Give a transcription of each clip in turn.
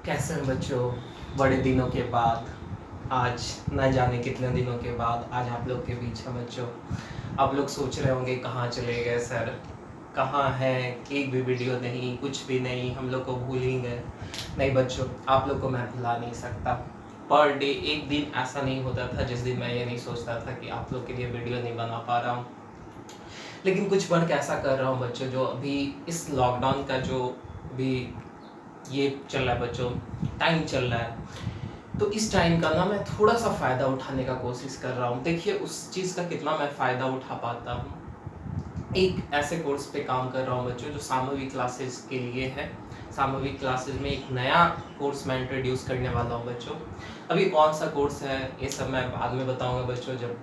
कैसे हैं बच्चों? बड़े दिनों के बाद आज न जाने कितने दिनों के बाद आज आप लोग के बीच हैं बच्चों। आप लोग सोच रहे होंगे कहाँ चले गए सर, कहाँ हैं, एक भी वीडियो नहीं, कुछ भी नहीं, हम लोग को भूल ही गए। नहीं बच्चों, आप लोग को मैं भुला नहीं सकता। पर डे एक दिन ऐसा नहीं होता था जिस दिन मैं ये नहीं सोचता था कि आप लोग के लिए वीडियो नहीं बना पा रहा हूँ। लेकिन कुछ वर्क ऐसा कर रहा हूँ बच्चों, जो अभी इस लॉकडाउन का जो भी ये चल रहा है बच्चों, टाइम चल रहा है, तो इस टाइम का ना मैं थोड़ा सा फ़ायदा उठाने का कोशिश कर रहा हूँ। देखिए उस चीज़ का कितना मैं फ़ायदा उठा पाता हूँ। एक ऐसे कोर्स पे काम कर रहा हूँ बच्चों जो सामूहिक क्लासेस के लिए है। सामूहिक क्लासेस में एक नया कोर्स मैं इंट्रोड्यूस करने वाला हूँ बच्चों। अभी कौन सा कोर्स है ये सब मैं बाद में बताऊँगा बच्चों, जब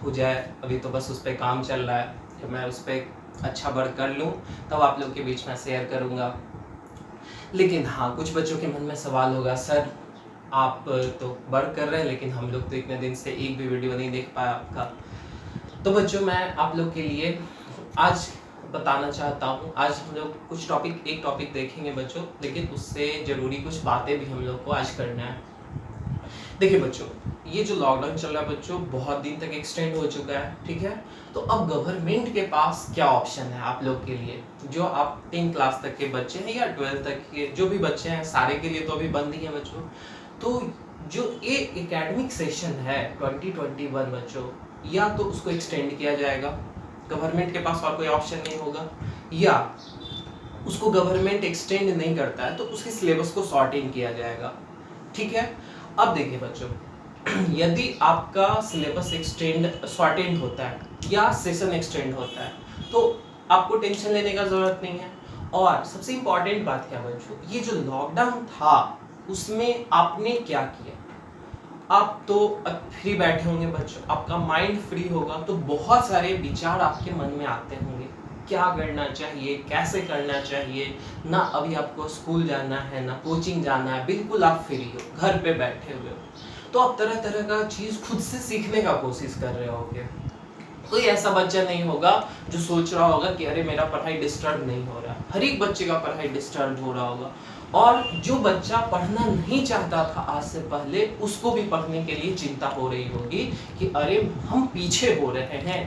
हो जाए। अभी तो बस उस पर काम चल रहा है, जब मैं उस पर अच्छा वर्क कर लूँ तब आप लोग के बीच में शेयर करूँगा। लेकिन हाँ, कुछ बच्चों के मन में सवाल होगा, सर आप तो वर्क कर रहे हैं लेकिन हम लोग तो इतने दिन से एक भी वीडियो नहीं देख पाया आपका। तो बच्चों मैं आप लोग के लिए आज बताना चाहता हूँ। आज हम लोग कुछ एक टॉपिक देखेंगे बच्चों, लेकिन उससे ज़रूरी कुछ बातें भी हम लोग को आज करना है। देखिए बच्चों, ये जो लॉकडाउन चल रहा है बच्चों, बहुत दिन तक एक्सटेंड हो चुका है, ठीक है। तो अब गवर्नमेंट के पास क्या ऑप्शन है आप लोग के लिए, जो आप 10 क्लास तक के बच्चे हैं या 12 तक के जो भी बच्चे हैं, सारे के लिए तो अभी बंद ही है बच्चों। तो जो ये एकेडमिक सेशन है 2021 बच्चों, या तो उसको एक्सटेंड किया जाएगा, गवर्नमेंट के पास और कोई ऑप्शन नहीं होगा, या उसको गवर्नमेंट एक्सटेंड नहीं करता है तो उसके सिलेबस को शॉर्ट इन किया जाएगा, ठीक है। अब देखिए बच्चों, यदि आपका सिलेबस शॉर्टेंड होता है या सेशन एक्सटेंड होता है तो आपको टेंशन लेने का जरूरत नहीं है। और सबसे इम्पोर्टेंट बात क्या बच्चों, ये जो लॉकडाउन था उसमें आपने क्या किया? आप तो फ्री बैठे होंगे बच्चों, आपका माइंड फ्री होगा तो बहुत सारे विचार आपके मन में आते होंगे, क्या करना चाहिए, कैसे करना चाहिए। ना अभी आपको स्कूल जाना है, ना कोचिंग जाना है, बिल्कुल आप फ्री हो, घर पे बैठे हुए हो, तो आप तरह तरह का चीज़ खुद से सीखने का कोशिश कर रहे होगे। कोई ऐसा बच्चा नहीं होगा जो सोच रहा होगा कि अरे मेरा पढ़ाई डिस्टर्ब नहीं हो रहा। हर एक बच्चे का पढ़ाई डिस्टर्ब हो रहा होगा। और जो बच्चा पढ़ना नहीं चाहता था आज से पहले, उसको भी पढ़ने के लिए चिंता हो रही होगी कि अरे हम पीछे हो रहे हैं,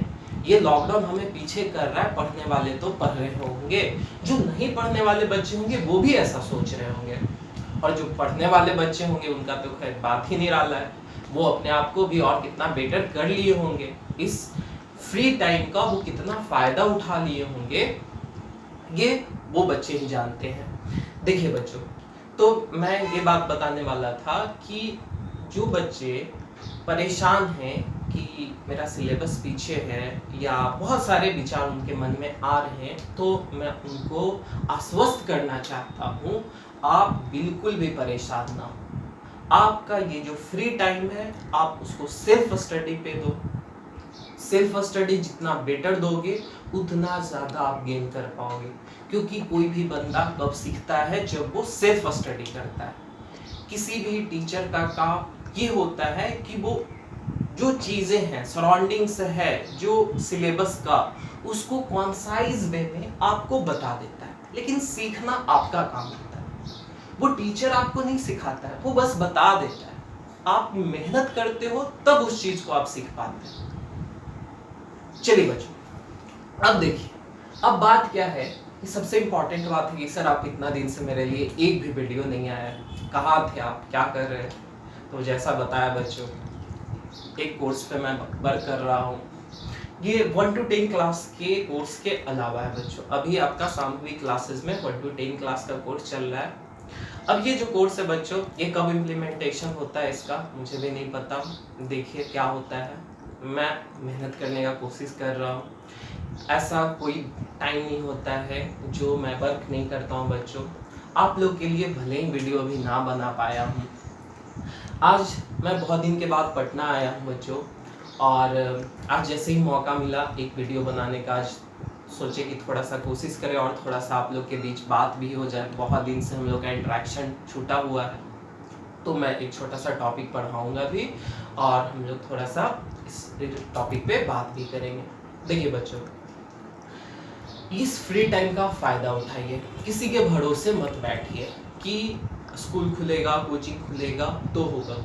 ये लॉकडाउन हमें पीछे कर रहा है। पढ़ने वाले तो पढ़ रहे होंगे, जो नहीं पढ़ने वाले बच्चे होंगे वो भी ऐसा सोच रहे होंगे, और जो पढ़ने वाले बच्चे होंगे उनका तो खैर बात ही निराला है। वो अपने आप को भी और कितना बेटर कर लिए होंगे, इस फ्री टाइम का वो कितना फायदा उठा लिए होंगे, ये वो बच्चे ही जानते हैं। देखिए बच्चों, तो मैं ये बात बताने वाला था कि जो बच्चे परेशान हैं कि मेरा सिलेबस पीछे है या बहुत सारे विचार उनके मन में आ रहे हैं, तो मैं उनको आश्वस्त करना चाहता हूँ, आप बिल्कुल भी परेशान ना हो। आपका ये जो फ्री टाइम है आप उसको सेल्फ स्टडी पे दो। सेल्फ स्टडी जितना बेटर दोगे उतना ज़्यादा आप गेन कर पाओगे, क्योंकि कोई भी बंदा कब सीखता है, जब वो सेल्फ स्टडी करता है। किसी भी टीचर का काम ये होता है कि वो जो चीज़ें हैं, सराउंडिंग्स है, जो सिलेबस का, उसको कॉन्साइज वे में आपको बता देता है, लेकिन सीखना आपका काम होता है। वो टीचर आपको नहीं सिखाता है, वो बस बता देता है। आप मेहनत करते हो तब उस चीज़ को आप सीख पाते हैं। चलिए बच्चों, अब देखिए, अब बात क्या है कि सबसे इंपॉर्टेंट बात है कि सर आप इतना दिन से मेरे लिए एक भी वीडियो नहीं आया, कहाँ थे आप, क्या कर रहे थे? तो जैसा बताया बच्चों, एक कोर्स पे मैं वर्क कर रहा हूँ। ये 1 to 10 क्लास के कोर्स के अलावा है बच्चों। अभी आपका सामूहिक क्लासेस में 1 to 10 क्लास का कोर्स चल रहा है। अब ये जो कोर्स है बच्चों, ये कब इम्प्लीमेंटेशन होता है इसका मुझे भी नहीं पता। देखिए क्या होता है, मैं मेहनत करने का कोशिश कर रहा हूँ। ऐसा कोई टाइम नहीं होता है जो मैं वर्क नहीं करता हूँ बच्चों। आप लोग के लिए भले ही वीडियो अभी ना बना पाया हूँ। आज मैं बहुत दिन के बाद पटना आया हूँ बच्चों, और आज जैसे ही मौका मिला एक वीडियो बनाने का, आज सोचे कि थोड़ा सा कोशिश करें और थोड़ा सा आप लोग के बीच बात भी हो जाए। बहुत दिन से हम लोग का इंटरेक्शन छूटा हुआ है, तो मैं एक छोटा सा टॉपिक पढ़ाऊँगा भी और हम लोग थोड़ा सा इस टॉपिक पे बात भी करेंगे। देखिए बच्चों, इस फ्री टाइम का फ़ायदा उठाइए, किसी के भरोसे मत बैठिए कि स्कूल खुलेगा, कोचिंग खुलेगा तो होगा।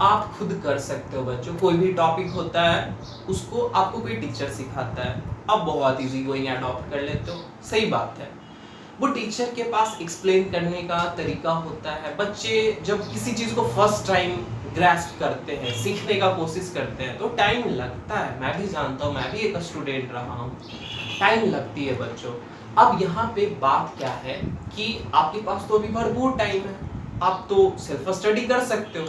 आप खुद कर सकते हो बच्चों। कोई भी टॉपिक होता है उसको आपको कोई टीचर सिखाता है, आप बहुत इजी गोइंग अडॉप्ट कर लेते हो, सही बात है। वो टीचर के पास एक्सप्लेन करने का तरीका होता है। बच्चे जब किसी चीज़ को फर्स्ट टाइम ग्रैस्प करते हैं, सीखने का कोशिश करते हैं, तो टाइम लगता है। मैं भी जानता हूँ, मैं भी एक स्टूडेंट रहा हूँ, टाइम लगती है बच्चों। अब यहाँ पे बात क्या है कि आपके पास तो अभी भरपूर टाइम है, आप तो सेल्फ स्टडी कर सकते हो।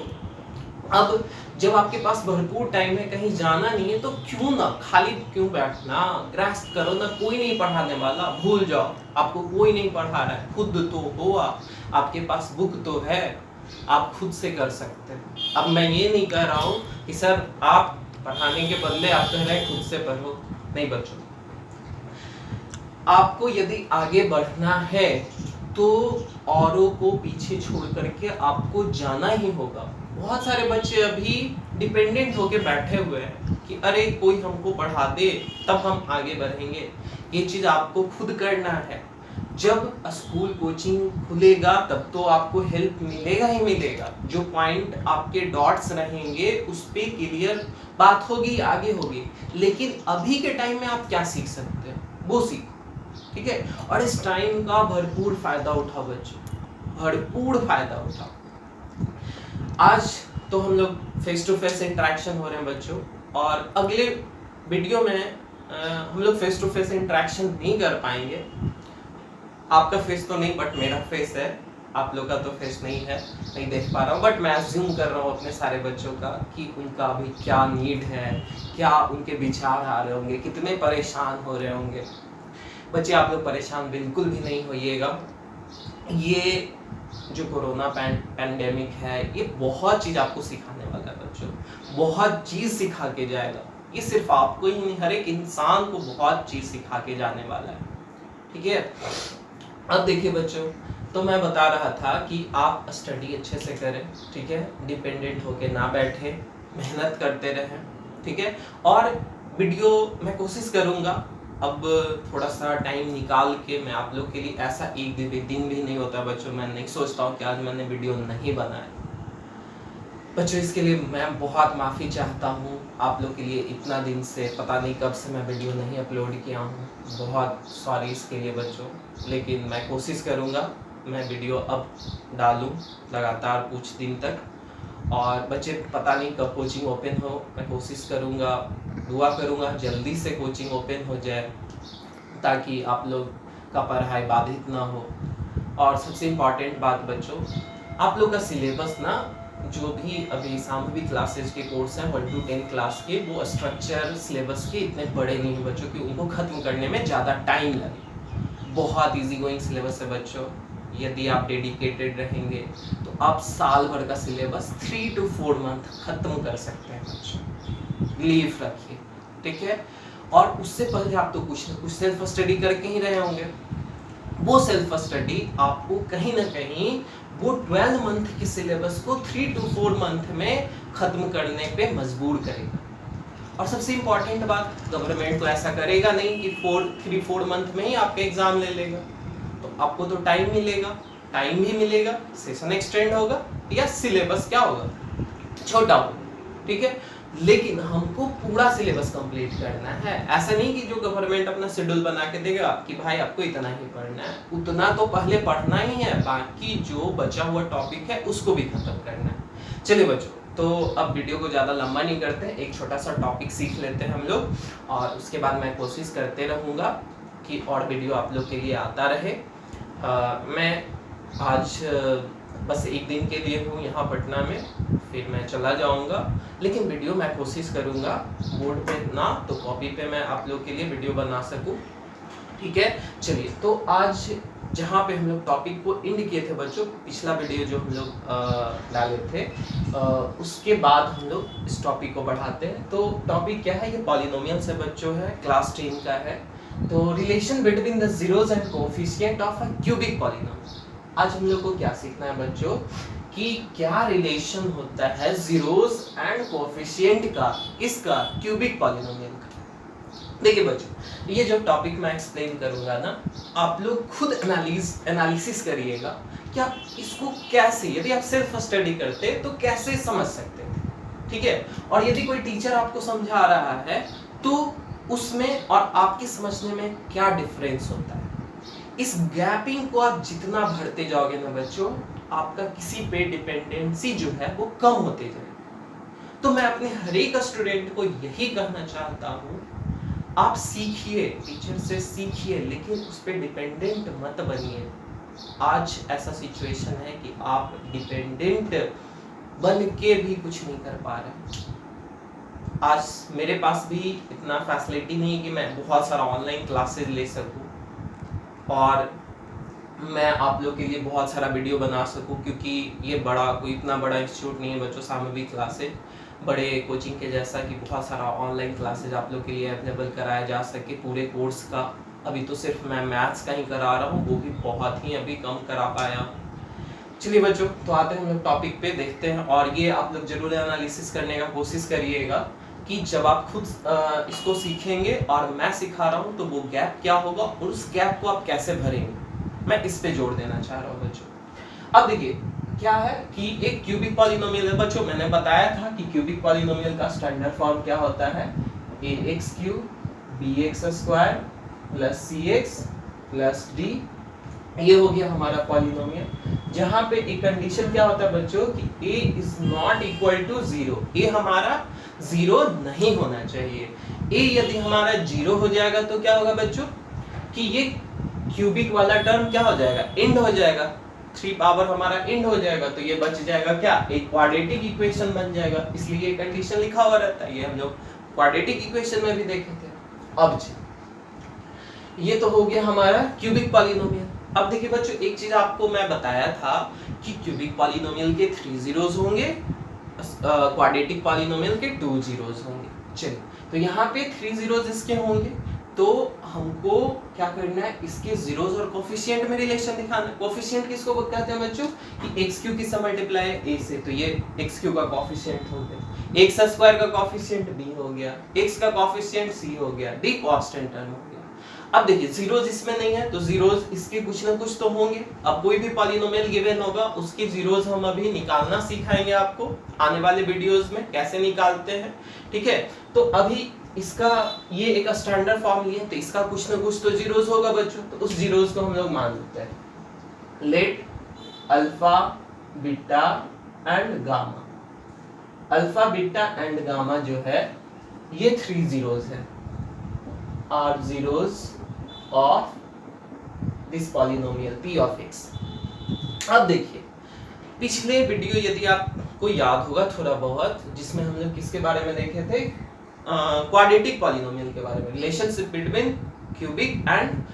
अब जब आपके पास भरपूर टाइम है, कहीं जाना नहीं है, तो क्यों ना खाली क्यों बैठना, ग्रैस्प करो ना। कोई नहीं पढ़ाने वाला, भूल जाओ, आपको कोई नहीं पढ़ा रहा है, खुद तो हो आपके पास बुक तो है, आप खुद से कर सकते हैं। अब मैं ये नहीं कह रहा हूँ कि सर आप पढ़ाने के बदले आप कह रहे हैं खुद से पढ़ो, नहीं बच्चों। आपको यदि आगे बढ़ना है तो औरों को पीछे छोड़ करके आपको जाना ही होगा। बहुत सारे बच्चे अभी डिपेंडेंट होके बैठे हुए हैं कि अरे कोई हमको पढ़ा दे तब हम आगे बढ़ेंगे। ये चीज आपको खुद करना है। जब स्कूल कोचिंग खुलेगा तब तो आपको हेल्प मिलेगा ही मिलेगा। जो पॉइंट आपके डॉट्स रहेंगे उस पे क्लियर बात होगी, आगे होगी। लेकिन अभी के टाइम में आप क्या सीख सकते हैं वो सीखो, ठीक है। और इस टाइम का भरपूर फायदा उठाओ बच्चों, भरपूर फायदा उठाओ। आज तो हम लोग फेस टू फेस इंटरेक्शन हो रहे हैं बच्चों, और अगले वीडियो में हम लोग फेस टू फेस इंटरेक्शन नहीं कर पाएंगे। आपका फेस तो नहीं, बट मेरा फेस है, आप लोग का तो फेस नहीं है, नहीं देख पा रहा हूँ, बट मैं अज्यूम कर रहा हूँ अपने सारे बच्चों का कि उनका अभी क्या नीड है, क्या उनके विचार आ रहे होंगे, कितने परेशान हो रहे होंगे। बच्चे आप लोग परेशान बिल्कुल भी नहीं होइएगा। ये जो कोरोना पैंडेमिक है, ये बहुत चीज़ आपको सिखाने वाला है बच्चों, बहुत चीज़ सिखा के जाएगा। ये सिर्फ आपको ही नहीं, हर एक इंसान को बहुत चीज़ सिखा के जाने वाला है, ठीक है। अब देखिए बच्चों, तो मैं बता रहा था कि आप स्टडी अच्छे से करें, ठीक है, डिपेंडेंट होके ना बैठे, मेहनत करते रहें, ठीक है। और वीडियो मैं कोशिश करूँगा, अब थोड़ा सा टाइम निकाल के मैं आप लोग के लिए, ऐसा एक दिन भी नहीं होता बच्चों, मैं नहीं सोचता हूँ कि आज मैंने वीडियो नहीं बनाया बच्चों। इसके लिए मैं बहुत माफ़ी चाहता हूँ आप लोग के लिए। इतना दिन से पता नहीं कब से मैं वीडियो नहीं अपलोड किया हूँ, बहुत सॉरी इसके लिए बच्चों। लेकिन मैं कोशिश करूँगा मैं वीडियो अब डालूँ लगातार कुछ दिन तक। और बच्चे पता नहीं कब कोचिंग ओपन हो, मैं कोशिश करूँगा, दुआ करूँगा जल्दी से कोचिंग ओपन हो जाए ताकि आप लोग का पढ़ाई बाधित ना हो। और सबसे इम्पॉर्टेंट बात बच्चों, आप लोग का सिलेबस ना, जो भी अभी सामूहिक क्लासेज के कोर्स हैं 1 to 10 क्लास के, वो स्ट्रक्चर सिलेबस के इतने बड़े नहीं हैं बच्चों कि उनको ख़त्म करने में ज़्यादा टाइम लगे। बहुत इजी गोइंग सिलेबस है बच्चों। यदि आप डेडिकेटेड रहेंगे तो आप साल भर का सिलेबस 3 to 4 मंथ ख़त्म कर सकते हैं बच्चों। बिलीव रखिए, ठीक है। और उससे पहले आप तो कुछ ना कुछ सेल्फ स्टडी करके ही रहे होंगे। वो सेल्फ स्टडी आपको कहीं ना कहीं वो 12 मंथ के सिलेबस को 3 to 4 मंथ में ख़त्म करने पे मजबूर करेगा। और सबसे इम्पॉर्टेंट बात, गवर्नमेंट तो ऐसा करेगा नहीं कि 3-4 मंथ में ही आपका एग्ज़ाम ले लेगा। तो आपको तो टाइम मिलेगा, टाइम भी मिलेगा, सेशन एक्सटेंड होगा या सिलेबस क्या होगा, छोटा होगा, ठीक है। लेकिन हमको पूरा सिलेबस कंप्लीट करना है। ऐसा नहीं कि जो गवर्नमेंट अपना शेड्यूल बना के देगा कि भाई आपको इतना ही पढ़ना है, उतना तो पहले पढ़ना ही है, बाकी जो बचा हुआ टॉपिक है उसको भी खत्म करना है। चलिए बच्चों, तो अब वीडियो को ज़्यादा लंबा नहीं करते, एक छोटा सा टॉपिक सीख लेते हैं हम लोग, और उसके बाद मैं कोशिश करते रहूँगा कि और वीडियो आप लोग के लिए आता रहे। मैं आज बस एक दिन के लिए हूँ यहाँ पटना में, फिर मैं चला जाऊँगा। लेकिन वीडियो मैं कोशिश करूँगा बोर्ड पे ना तो कॉपी पे मैं आप लोग के लिए वीडियो बना सकूँ, ठीक है। चलिए, तो आज जहाँ पे हम लोग टॉपिक को एंड किए थे बच्चों, पिछला वीडियो जो हम लोग डाले थे, उसके बाद हम लोग इस टॉपिक को बढ़ाते हैं। तो टॉपिक क्या है, ये पॉलिनोमियल्स है बच्चों, है क्लास 10 का है। तो relation between the zeros and coefficient of a cubic polynomial. आज हम लोग को क्या सीखना है बच्चों कि क्या रिलेशन होता है जीरोस एंड कोएफिशिएंट का, इसका क्यूबिक पॉलिनोमियल का। देखिए बच्चों, ये जो टॉपिक मैं एक्सप्लेन करूंगा ना, आप लोग खुद एनालिसिस करिएगा कि आप इसको कैसे, यदि आप सेल्फ स्टडी करते तो कैसे समझ सकते थे, ठीक है। और यदि कोई टीचर आपको समझा रहा है तो उसमें और आपके समझने में क्या डिफरेंस होता है। इस गैपिंग को आप जितना भरते जाओगे ना बच्चों, आपका किसी पे डिपेंडेंसी जो है वो कम होते जाएगी। तो मैं अपने हर एक स्टूडेंट को यही कहना चाहता हूँ, आप सीखिए, टीचर से सीखिए, लेकिन उस पर डिपेंडेंट मत बनिए। आज ऐसा सिचुएशन है कि आप डिपेंडेंट बन के भी कुछ नहीं कर पा रहे। आज मेरे पास भी इतना फैसिलिटी नहीं है कि मैं बहुत सारा ऑनलाइन क्लासेस ले सकूं और मैं आप लोग के लिए बहुत सारा वीडियो बना सकूं, क्योंकि ये बड़ा कोई इतना बड़ा इंस्टीट्यूट नहीं है बच्चों, सामूहिक क्लासेस बड़े कोचिंग के जैसा कि बहुत सारा ऑनलाइन क्लासेज आप लोग के लिए अवेलेबल कराया जा सके पूरे कोर्स का। अभी तो सिर्फ मैं मैथ्स का ही करा रहा हूँ, वो भी बहुत ही अभी कम करा पाया। चलिए बच्चों, तो आते हैं हम लोग टॉपिक पे, देखते हैं। और ये आप लोग जरूर एनालिसिस करने का कोशिश करिएगा कि जब आप खुद इसको सीखेंगे और मैं सिखा रहा हूँ तो वो गैप क्या होगा और उस गैप को आप कैसे भरेंगे, मैं इस पे जोर देना चाह रहा हूँ बच्चों। अब देखिए क्या है कि एक क्यूबिक पॉलिनोमियल है बच्चों। मैंने बताया था कि क्यूबिक पॉलिनोमियल का स्टैंडर्ड फॉर्म क्या होता है, ax³ bx² plus cx plus d। ये हो गया हमारा पॉलिनोमियल, जहां पे एक कंडीशन क्या होता है बच्चों कि a is not equal to 0। a हमारा 0 नहीं होना चाहिए। a यदि हमारा 0 हो जाएगा तो क्या होगा बच्चों कि ये क्यूबिक वाला टर्म क्या हो जाएगा, एंड हो जाएगा, 3 पावर हमारा एंड हो जाएगा। तो ये बच जाएगा क्या, एक क्वाड्रेटिक इक्वेशन बन जाएगा। इसलिए ये कंडीशन लिखा हुआ रहता है, ये हम लोग क्वाड्रेटिक इक्वेशन में भी देखे थे। अब ये तो हो गया हमारा क्यूबिक पॉलिनोमियल। अब देखिए बच्चों, एक चीज आपको मैं बताया था कि क्यूबिक पॉलिनोमियल के 3 जीरोस होंगे, क्वाड्रेटिक पॉलिनोमियल के 2 जीरोस होंगे। चलिए, तो यहाँ पे 3 जीरोस इसके होंगे, तो हमको क्या करना है, इसके जीरोस और कोफिशिएंट में रिलेशन दिखाना है। कोफिशिएंट किसको कहते हैं बच्चों कि x³ किससे मल्टीप्लाई है, a से, तो ये x³ का कोफिशिएंट हो गया, x² का कोफिशिएंट b हो गया, x का कोफिशिएंट c हो गया, d कांस्टेंट टर्म हो गया। अब देखिए जीरोस इसमें नहीं है तो जीरोस इसके कुछ ना कुछ तो होंगे। अब कोई भी पॉलिनोमियल गिवन होगा उसके जीरोस हम अभी निकालना सिखाएंगे आपको आने वाले वीडियोस में, कैसे निकालते हैं, ठीक है। तो अभी इसका ये एक स्टैंडर्ड फॉर्म लिए, तो इसका कुछ ना कुछ तो जीरोस होगा बच्चों, तो उस जीरोस को हम लोग मान लेते हैं। Let alpha beta and gamma, alpha beta and gamma जो है ये 3 जीरोस है, are zeros of this polynomial p of x। अब देखिए पिछले वीडियो यदि आपको याद होगा थोड़ा बहुत, जिसमें हम लोग किसके बारे में देखे थे, क्वाड्रेटिक पॉलिनोमियल के बारे में, relationship between cubic and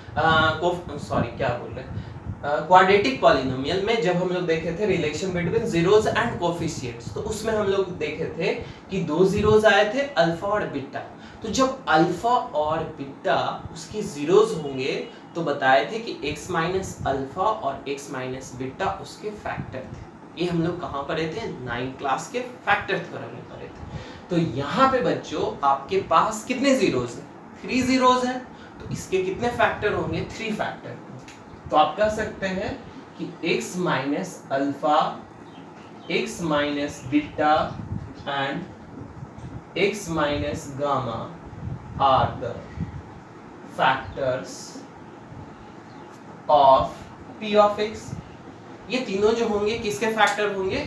quadratic polynomial में जब हम लोग देखे थे relation between zeros and coefficients, तो उसमें हम लोग देखे थे कि 2 जीरोस आए थे, अल्फा और बीटा। तो जब अल्फा और बीटा उसके जीरोस होंगे तो बताए थे कि x माइनस अल्फा और x माइनस बीटा उसके फैक्टर थे। ये हम लोग कहाँ पढ़े थे, 9th क्लास के फैक्टर थ्योरम में पढ़े थे। तो यहाँ पे बच्चों आपके पास कितने जीरोस हैं, 3 जीरोस हैं, तो इसके कितने फैक्टर होंगे, 3 फैक्टर। तो आप कह सकते हैं कि x minus alpha, x minus beta and x minus gamma are the factors of p of x। ये तीनों जो होंगे किसके फैक्टर होंगे,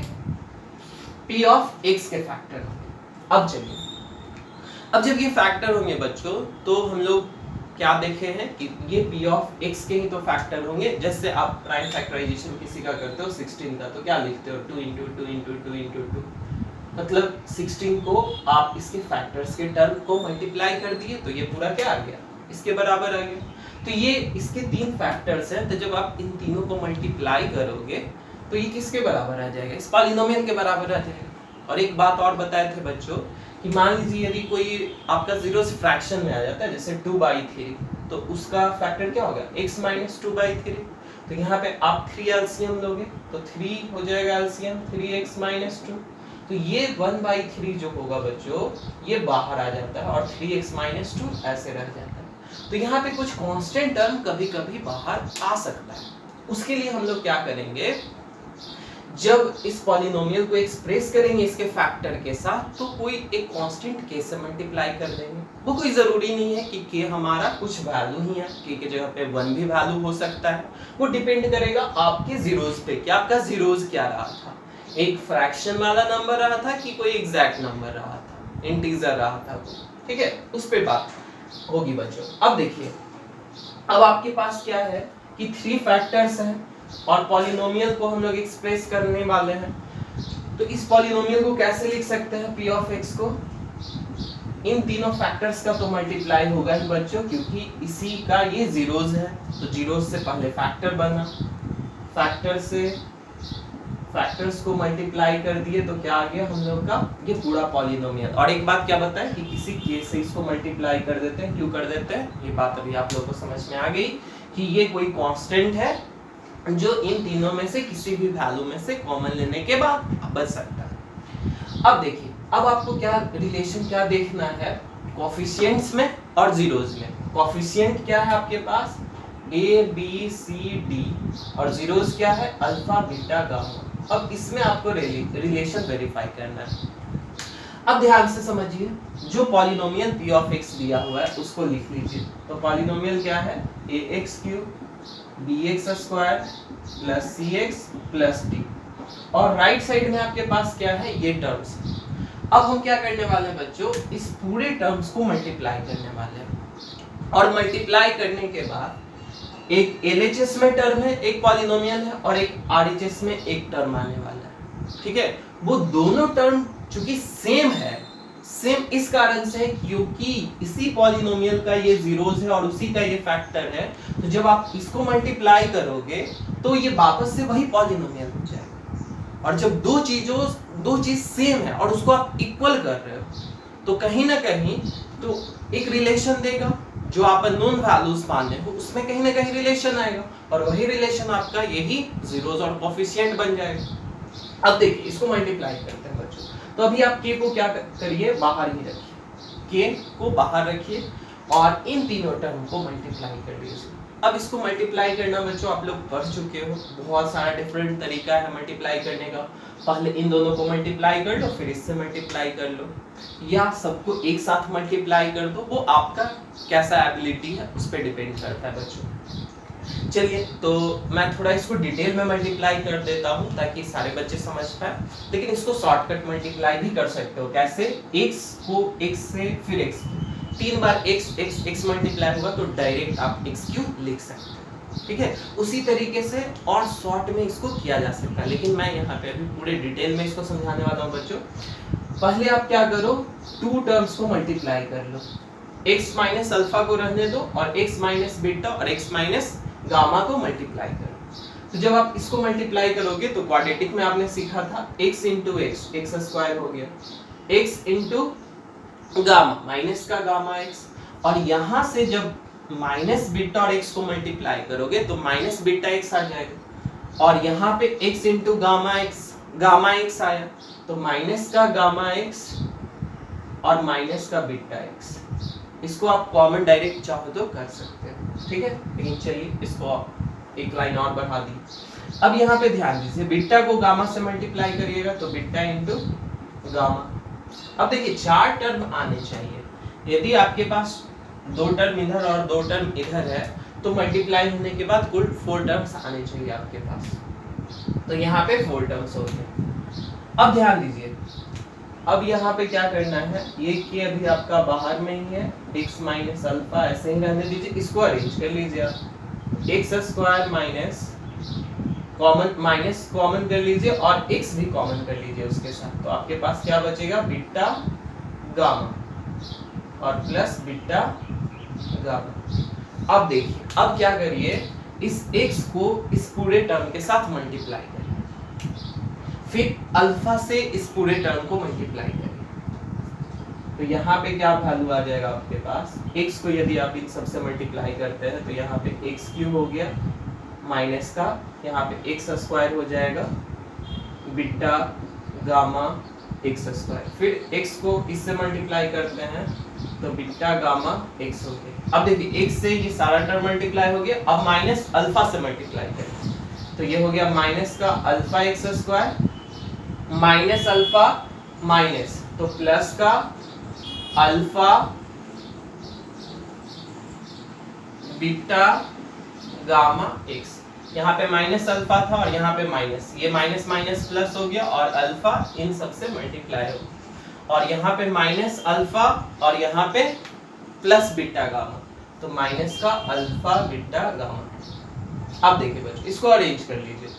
p of x के फैक्टर होंगे। अब चलिए, अब जब ये फैक्टर होंगे बच्चों तो हम लोग क्या देखे हैं कि ये p of x के ही तो फैक्टर होंगे। जैसे आप प्राइम फैक्टराइजेशन किसी का करते हो 16 का, तो क्या लिखते हो, 2 into 2 into 2 into 2, मतलब 16 को आप इसके फैक्टर्स के टर्म को मल्टीप्लाई कर दिए तो ये पूरा क्या आ गया, इसके बराबर आ गया। तो ये इसके 3 फैक्टर्स हैं, तो जब आप इन तीनों को मल्टीप्लाई करोगे तो ये किसके बराबर आ जाएगा, इस पॉलिनोमियल के बराबर आ जाएगा। और एक बात और बताए थे बच्चों कि मान लीजिए यदि कोई आपका जीरोस फ्रैक्शन में आ जाता है, जैसे 2/3, तो उसका फैक्टर क्या होगा, x माइनस 2/3। तो यहाँ पे आप 3 एलसीएम लोगे तो 3 हो जाएगा एलसीएम, 3x माइनस 2। तो ये 1/3 जो होगा बच्चों ये बाहर आ जाता है और 3x माइनस 2 ऐसे रह जाता है। तो यहाँ पे कुछ कांस्टेंट टर्म कभी कभी बाहर आ सकता है, उसके लिए हम लोग क्या करेंगे, जब इस पॉलिनोमियल को एक्सप्रेस करेंगे इसके फैक्टर के साथ, तो कोई एक कांस्टेंट k से मल्टीप्लाई कर देंगे। वो कोई जरूरी नहीं है कि k हमारा कुछ वैल्यू ही है, k के जगह पे 1 भी वैल्यू हो सकता है। वो डिपेंड करेगा आपके जीरोस पे कि आपका जीरोस क्या रहा था, एक फ्रैक्शन वाला नंबर रहा था कि कोई एग्जैक्ट नंबर रहा था, इंटीजर रहा था। ठीक है, उस पे बात होगी बच्चों। अब देखिए, अब आपके पास क्या है कि 3 फैक्टर्स हैं और पॉलिनोमियल को हम लोग एक्सप्रेस करने वाले हैं। तो इस पॉलिनोमियल को कैसे लिख सकते हैं, p ऑफ x को इन तीनों फैक्टर्स का तो मल्टीप्लाई होगा ही बच्चों, क्योंकि इसी का ये जीरोस है। तो जीरोस से पहले फैक्टर बना, फैक्टर से फैक्टर्स को मल्टीप्लाई कर दिए तो क्या आ गया हम लोग का ये पूरा पॉलिनोमियल। और एक बात क्या बताएं कि किसी k से इसको मल्टीप्लाई कर देते हैं। क्यों कर देते हैं, ये बात अभी आप लोगों को समझ में आ गई कि ये कोई कांस्टेंट है जो इन तीनों में से किसी भी वैल्यू में से कॉमन लेने के बाद बच सकता है। अब देखिए, अब आपको क्या रिलेशन क्या देखना है कोफिशिएंट्स में और जीरोस में। कोफिशिएंट क्या है आपके पास, a b c d, और जीरोस क्या है, अल्फा बीटा गामा। अब इसमें आपको रिलेशन वेरीफाई करना है। अब ध्यान से समझिए, जो पॉलिनोमियल p ऑफ x दिया हुआ है उसको लिख लीजिए। तो पॉलिनोमियल क्या है, ax³ bx² plus cx plus d, और राइट साइड में आपके पास क्या है, ये टर्म्स। अब हम क्या करने वाले हैं बच्चों, इस पूरे टर्म्स को मल्टीप्लाई करने वाले हैं। और मल्टीप्लाई करने के बाद एक LHS में टर्म है, एक पॉलिनोमियल है, और एक RHS में एक टर्म आने वाला है। ठीक है, वो दोनों टर्म चूंकि सेम है, सेम इस कारण से क्योंकि इसी पॉलिनोमियल का ये जीरोस है और उसी का ये फैक्टर है। तो जब आप इसको मल्टीप्लाई करोगे तो ये वापस से वही पॉलिनोमियल हो जाएगा। और जब दो चीज सेम है और उसको आप इक्वल कर रहे हो तो कहीं ना कहीं तो एक रिलेशन देगा, जो आप अननोन वैल्यूज मान रहे हो उसमें कहीं ना कहीं रिलेशन आएगा, और वही रिलेशन आपका यही जीरोस और कोफिशिएंट बन जाएगा। अब देखिए, इसको मल्टीप्लाई करते हैं बच्चों। तो अभी आप k को क्या करिए, बाहर ही रखिए, k को बाहर रखिए और इन तीनों टर्म को मल्टीप्लाई कर दीजिए। अब इसको मल्टीप्लाई करना बच्चों आप लोग पढ़ चुके हो, बहुत सारा डिफरेंट तरीका है मल्टीप्लाई करने का। पहले इन दोनों को मल्टीप्लाई कर लो, फिर इससे मल्टीप्लाई कर लो, या सबको एक साथ मल्टीप्लाई कर दो। वो आपका कैसा एबिलिटी है उस पर डिपेंड करता है बच्चों। चलिए, तो मैं थोड़ा इसको डिटेल में मल्टीप्लाई कर देता हूँ ताकि सारे बच्चे समझ पाए। लेकिन इसको शॉर्टकट मल्टीप्लाई भी कर सकते हो। कैसे, x को x से फिर x, 3 बार x मल्टीप्लाई होगा तो डायरेक्ट आप x³ लिख सकते हैं। ठीक है, उसी तरीके से और शॉर्ट में इसको किया जा सकता है, लेकिन मैं यहाँ पे अभी पूरे डिटेल में इसको समझाने वाला हूँ बच्चों। पहले आप क्या करो, 2 टर्म्स को मल्टीप्लाई कर लो, x माइनस अल्फा को रहने दो और x माइनस बीटा और x माइनस गामा को मल्टीप्लाई करो। तो जब आप इसको मल्टीप्लाई करोगे तो क्वाड्रेटिक में आपने सीखा था x into x, x square हो गया, x इंटू गामा, माइनस का गामा x, और यहाँ से जब माइनस बीटा और x को मल्टीप्लाई करोगे तो माइनस बीटा x आ जाएगा, और यहाँ पे x इंटू गामा x आया तो माइनस का गामा x और माइनस का बीटा x। इसको आप कॉमन डायरेक्ट चाहो तो कर सकते हैं। ठीक है, लेकिन चलिए इसको आप एक लाइन और बढ़ा दी। अब यहाँ पे ध्यान दीजिए, बीटा को गामा से मल्टीप्लाई करिएगा तो बीटा इंटू गामा। अब देखिए 4 टर्म आने चाहिए। यदि आपके पास 2 टर्म इधर और 2 टर्म इधर है तो मल्टीप्लाई होने के बाद कुल 4 टर्म्स आने चाहिए आपके पास। तो यहाँ पे 4 टर्म्स होते हैं। अब ध्यान दीजिए, अब यहाँ पे क्या करना है, ये कि अभी आपका बाहर में ही है, x माइनस अल्फा ऐसे ही रहने दीजिए। इसको अरेंज कर लीजिए आप, एक्स स्क्वायर माइनस कॉमन कर लीजिए और x भी कॉमन कर लीजिए उसके साथ। तो आपके पास क्या बचेगा, बीटा गामा और प्लस बीटा गामा। अब देखिए, अब क्या करिए, इस x को इस पूरे टर्म के साथ मल्टीप्लाई करिए, फिर अल्फा से इस पूरे टर्म को मल्टीप्लाई करिए। तो यहाँ पे क्या वैल्यू आ जाएगा आपके पास, x को यदि आप इन सबसे मल्टीप्लाई करते हैं तो यहाँ पे x³ हो गया, माइनस का यहाँ पे x स्क्वायर हो जाएगा, बीटा गामा x स्क्वायर, फिर x को इससे मल्टीप्लाई करते हैं तो बीटा गामा x हो गया। अब देखिए x से ये सारा टर्म मल्टीप्लाई हो गया, अब माइनस अल्फा से मल्टीप्लाई करें तो ये हो गया माइनस का alpha x square minus alpha minus तो प्लस का अल्फा बीटा गामा एक्स। यहाँ पे माइनस अल्फा था और यहाँ पे माइनस, ये माइनस माइनस प्लस हो गया और अल्फा इन सबसे मल्टीप्लाई हो गया और यहाँ पे माइनस अल्फा और यहाँ पे प्लस बीटा गामा तो माइनस का अल्फा बीटा गामा। अब देखिए बच्चों इसको अरेंज कर लीजिए।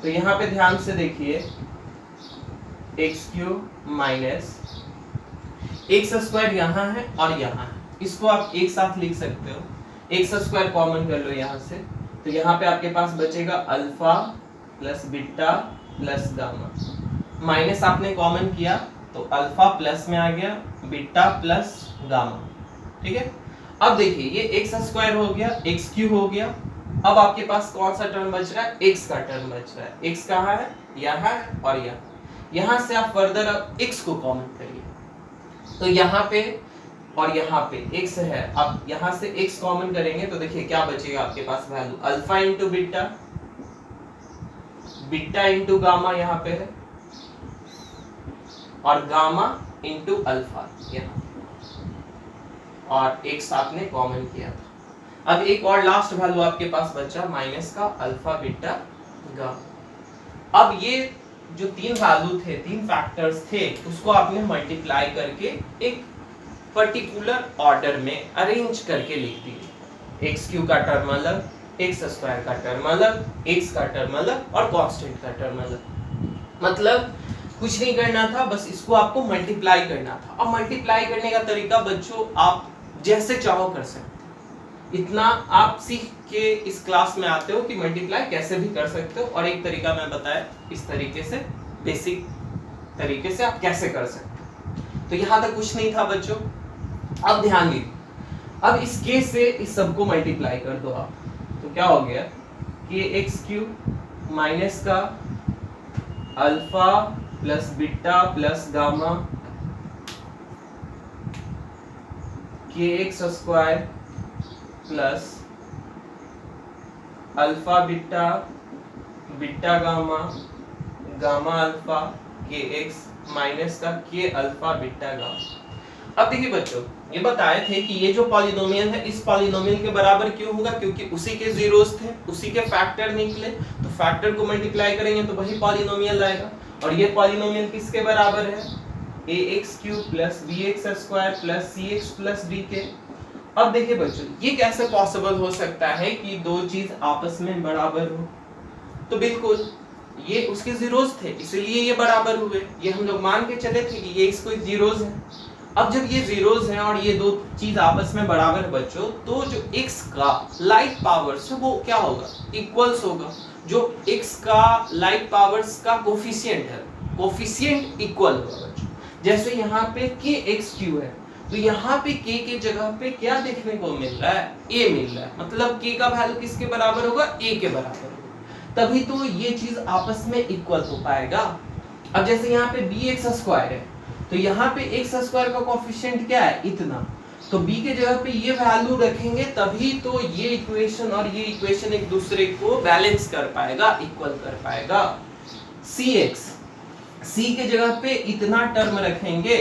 तो यहाँ पे ध्यान से देखिए x cube minus x square यहाँ है और यहाँ है, इसको आप एक साथ लिख सकते हो। एक्स स्क्वायर कॉमन कर लो यहाँ से, तो यहाँ पे आपके पास बचेगा alpha plus beta plus gamma. Minus आपने कॉमन किया तो अल्फा प्लस में आ गया बीटा प्लस गामा। ठीक है, अब देखिए ये एक्स स्क्वायर हो गया, एक्स क्यूब हो गया। अब आपके पास कौन सा टर्म बच रहा है? एक्स का टर्म बच रहा है। एक्स कहाँ है? यहाँ है और यहाँ। यहाँ से आप फर्दर अब एक्स को कॉमन करिए, तो यहाँ पे और यहाँ पे x है, अब यहाँ से x कॉमन करेंगे तो देखिए क्या बचेगा आपके पास value alpha into beta, beta into gamma यहाँ पे है और गामा इंटू अल्फा यहाँ, और x आपने कॉमन किया था। अब एक और लास्ट वैल्यू आपके पास बचा माइनस का अल्फा बीटा गामा। अब ये जो तीन वैल्यू थे, तीन फैक्टर्स थे, उसको आपने मल्टीप्लाई करके एक पर्टिकुलर ऑर्डर में अरेंज करके लिख दिए। एक्स क्यू का टर्म अलग, एक्स स्क्वायर का टर्म अलग, एक्स का टर्म अलग और कांस्टेंट का टर्म अलग। मतलब कुछ नहीं करना था, बस इसको आपको मल्टीप्लाई करना था। अब मल्टीप्लाई करने का तरीका बच्चों आप जैसे चाहो कर सकते हो, इतना आप सीख के इस क्लास में आते हो कि मल्टीप्लाई कैसे भी कर सकते हो। और एक तरीका मैं बताया इस तरीके से, बेसिक तरीके से आप कैसे कर सकते हो। तो यहाँ तक कुछ नहीं था बच्चों। अब ध्यान दीजिए, अब इस केस से इस सबको मल्टीप्लाई कर दो आप, तो क्या हो गया कि एक्स क्यूब माइनस का alpha plus beta plus gamma के x square plus alpha beta beta gamma gamma alpha के एक्स माइनस का के अल्फा बीटा गामा। अब देखिए बच्चों ये बताए थे कि ये जो पॉलिनोमियल है इस पॉलिनोमियल के बराबर क्यों होगा, क्योंकि उसी के जीरोस थे, उसी के फैक्टर निकले, तो फैक्टर को मल्टीप्लाई करेंगे तो वही पॉलिनोमियल आएगा। और ये पॉलिनोमियल किसके बराबर है? ax cube plus bx square plus cx plus dk। अब देखिए बच्चों ये कैसे पॉसिबल हो सकता है कि दो चीज आपस में बराबर हो? तो बिल्कुल ये उसके जीरोस थे इसलिए ये बराबर हुए, ये हम लोग मान के चले थे कि ये इसको जीरोस है। अब जब ये जीरोस हैं और ये दो चीज आपस में बराबर है बच्चों, तो जो x का लाइक पावर्स है वो क्या होगा? इक्वल्स होगा। जो x का लाइक पावर्स का कोफिशिएंट है, कोफिशिएंट इक्वल होगा बच्चों। जैसे यहाँ पे kx है, तो यहाँ पे k के जगह पे क्या देखने को मिल रहा है? a मिल रहा है। मतलब k का वैल्यू किसके बराबर होगा? a के बराबर होगा, तभी तो ये चीज आपस में इक्वल हो पाएगा। अब जैसे यहाँ पे bx स्क्वायर है, तो यहाँ पे एक्स स्क्वायर का कोफिशिएंट क्या है? इतना, तो b के जगह पे ये वैल्यू रखेंगे तभी तो ये इक्वेशन और ये इक्वेशन एक दूसरे को बैलेंस कर पाएगा, इक्वल कर पाएगा। cx, c के जगह पे इतना टर्म रखेंगे,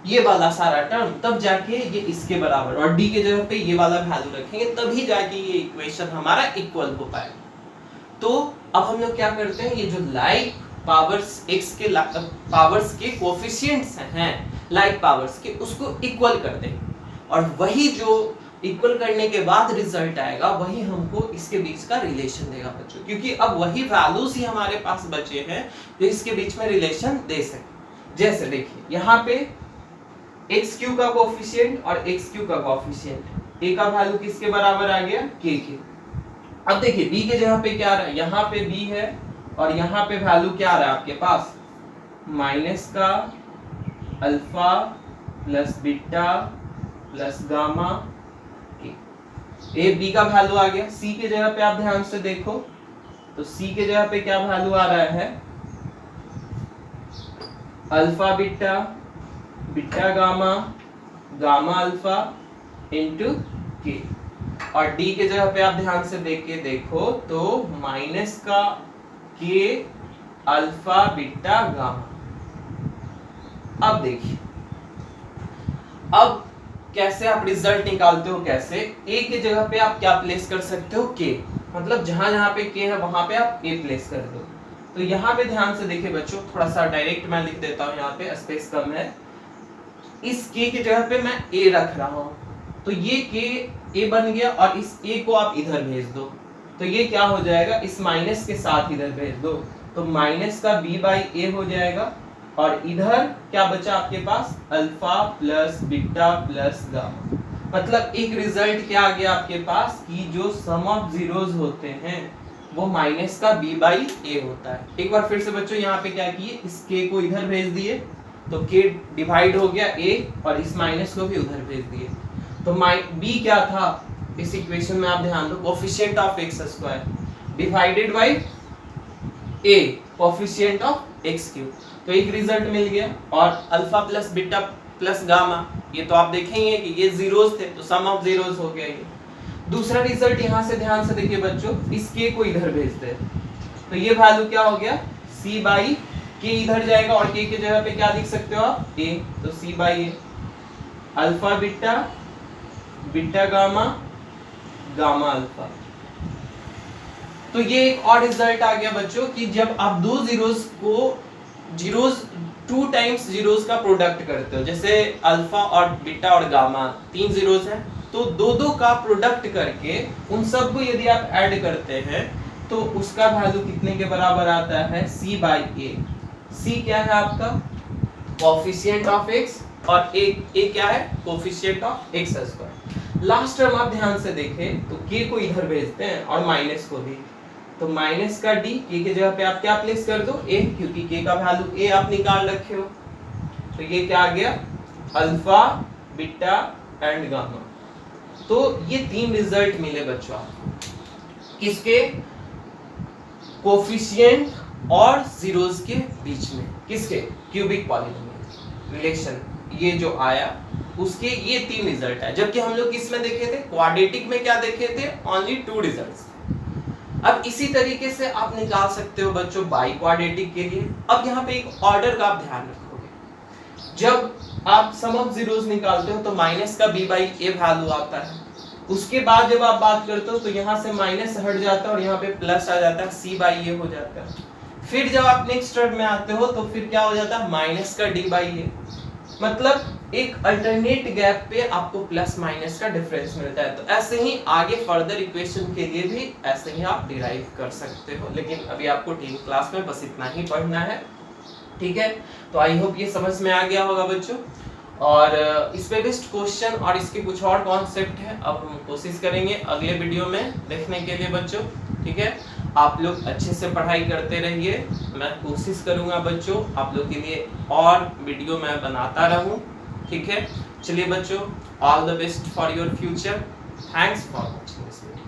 ये वाला सारा टर्म, तब जाके ये इसके बराबर, और d के जगह पे ये वाला वैल्यू रखेंगे तभी जाके ये इक्वेशन हमारा इक्वल हो पाएगा। तो अब हम लोग क्या करते हैं, ये जो लाइक पावर्स x के पावर्स के कोफिशिएंट्स हैं लाइक पावर्स के, उसको इक्वल कर देंगे, और वही जो इक्वल करने के बाद रिजल्ट आएगा वही हमको इसके बीच का रिलेशन देगा बच्चों, क्योंकि अब वही वैल्यूज ही हमारे पास बचे हैं जो इसके बीच में रिलेशन दे सके। जैसे देखिए यहाँ पे एक्स क्यू का कोफिशिएंट और एक्स क्यू का कोफिशिएंट, a का वैल्यू किसके बराबर आ गया? k के। अब देखिए b के जगह पे क्या आ रहा है? यहाँ पे b है और यहाँ पे वैल्यू क्या आ रहा है आपके पास? माइनस का alpha plus beta plus gamma के। ए बी का वैल्यू आ गया। सी के जगह पे आप ध्यान से देखो तो सी के जगह पे क्या वैल्यू आ रहा है? Alpha beta beta gamma gamma alpha into के। और डी के जगह पे आप ध्यान से देख के देखो तो माइनस का के अल्फा बीटा गामा। अब देखिए, अब कैसे आप रिजल्ट निकालते हो, कैसे ए की जगह पे आप क्या प्लेस कर सकते हो, के, मतलब जहां जहां पे के है वहां पे आप ए प्लेस कर दो। तो यहाँ पे ध्यान से देखिए बच्चों, थोड़ा सा डायरेक्ट मैं लिख देता हूँ, यहाँ पे स्पेस कम है। इस के की जगह पे मैं ए रख रहा हूँ, तो ये के ए बन गया और इस ए को आप इधर भेज दो, तो ये क्या हो जाएगा, इस माइनस के साथ इधर भेज दो, तो माइनस का b बाई ए हो जाएगा, और इधर क्या बचा आपके पास, alpha plus beta plus gamma. मतलब एक रिजल्ट क्या आ गया आपके पास कि जो सम ऑफ जीरोस होते हैं वो माइनस का b बाई ए होता है। एक बार फिर से बच्चों यहाँ पे क्या किए, इस k को इधर भेज दिए, तो k डिवाइड हो गया a, और इस माइनस को भी उधर भेज दिए, तो b क्या था इस इक्वेशन में, आप ध्यान दो, coefficient of x square divided by a coefficient of x cube. तो एक रिजल्ट मिल गया, और alpha plus beta plus gamma, ये तो आप देखेंगे कि ये जीरोस थे, तो सम ऑफ जीरोस हो गया ये। दूसरा रिजल्ट यहाँ से ध्यान से देखिए बच्चों, इस k को इधर भेजते हैं, तो ये वैल्यू क्या हो गया, c बाई k इधर जाएगा, और k की जगह पे क्या लिख सकते हो आप, a, तो c by A, alpha beta beta gamma gamma alpha. तो ये एक और रिजल्ट आ गया बच्चों कि जब आप दो जीरोस को जीरोस टू टाइम्स जीरोस का प्रोडक्ट करते हो, जैसे अल्फा और बीटा और गामा तीन जीरोस हैं, तो दो दो का प्रोडक्ट करके उन सब को यदि आप ऐड करते हैं तो उसका वैल्यू कितने के बराबर आता है, c बाई ए। c क्या है आपका, कोफिशिएंट ऑफ x, और a क्या है, coefficient of x square. Last term आप ध्यान से देखें तो k को इधर भेजते हैं और माइनस को भी, तो माइनस का d, k की जगह पे आप क्या प्लेस कर दो, a, क्योंकि k का वैल्यू a आप निकाल रखे हो, तो ये क्या आ गया, अल्फा बीटा एंड गामा। तो ये तीन रिजल्ट मिले बच्चों आपको, किसके, कोफिशिएंट और जीरोस के बीच में, किसके, क्यूबिक पॉलीनोमियल रिलेशन ये जो आया उसके ये तीन रिजल्ट है। जबकि हम लोग किसमें देखे थे, क्वाड्रेटिक में क्या देखे थे, ओनली टू रिजल्ट्स। अब इसी तरीके से आप निकाल सकते हो बच्चों बाई क्वाड्रेटिक के लिए। अब यहाँ पे एक ऑर्डर का आप ध्यान रखोगे, जब आप सम ऑफ जीरोस निकालते हो तो माइनस का b बाई ए वैल्यू आता है, उसके बाद जब आप बात करते हो तो यहाँ से माइनस हट जाता है और यहाँ पे प्लस आ जाता है, c बाई ए हो जाता है। फिर जब आप नेक्स्ट टर्म में आते हो तो फिर क्या हो जाता है, माइनस का d बाई ए। मतलब एक अल्टरनेट गैप पे आपको प्लस माइनस का डिफरेंस मिलता है। तो ऐसे ही आगे फर्दर इक्वेशन के लिए भी ऐसे ही आप डिराइव कर सकते हो, लेकिन अभी आपको 10th क्लास में बस इतना ही पढ़ना है, ठीक है। तो आई होप ये समझ में आ गया होगा बच्चों, और इस पे बेस्ड क्वेश्चन और इसके कुछ और कॉन्सेप्ट है, अब हम कोशिश करेंगे अगले वीडियो में देखने के लिए बच्चों, ठीक है। आप लोग अच्छे से पढ़ाई करते रहिए, मैं कोशिश करूंगा बच्चों आप लोग के लिए और वीडियो मैं बनाता रहूं, ठीक है। चलिए बच्चों, all the best for your future, thanks for watching this video.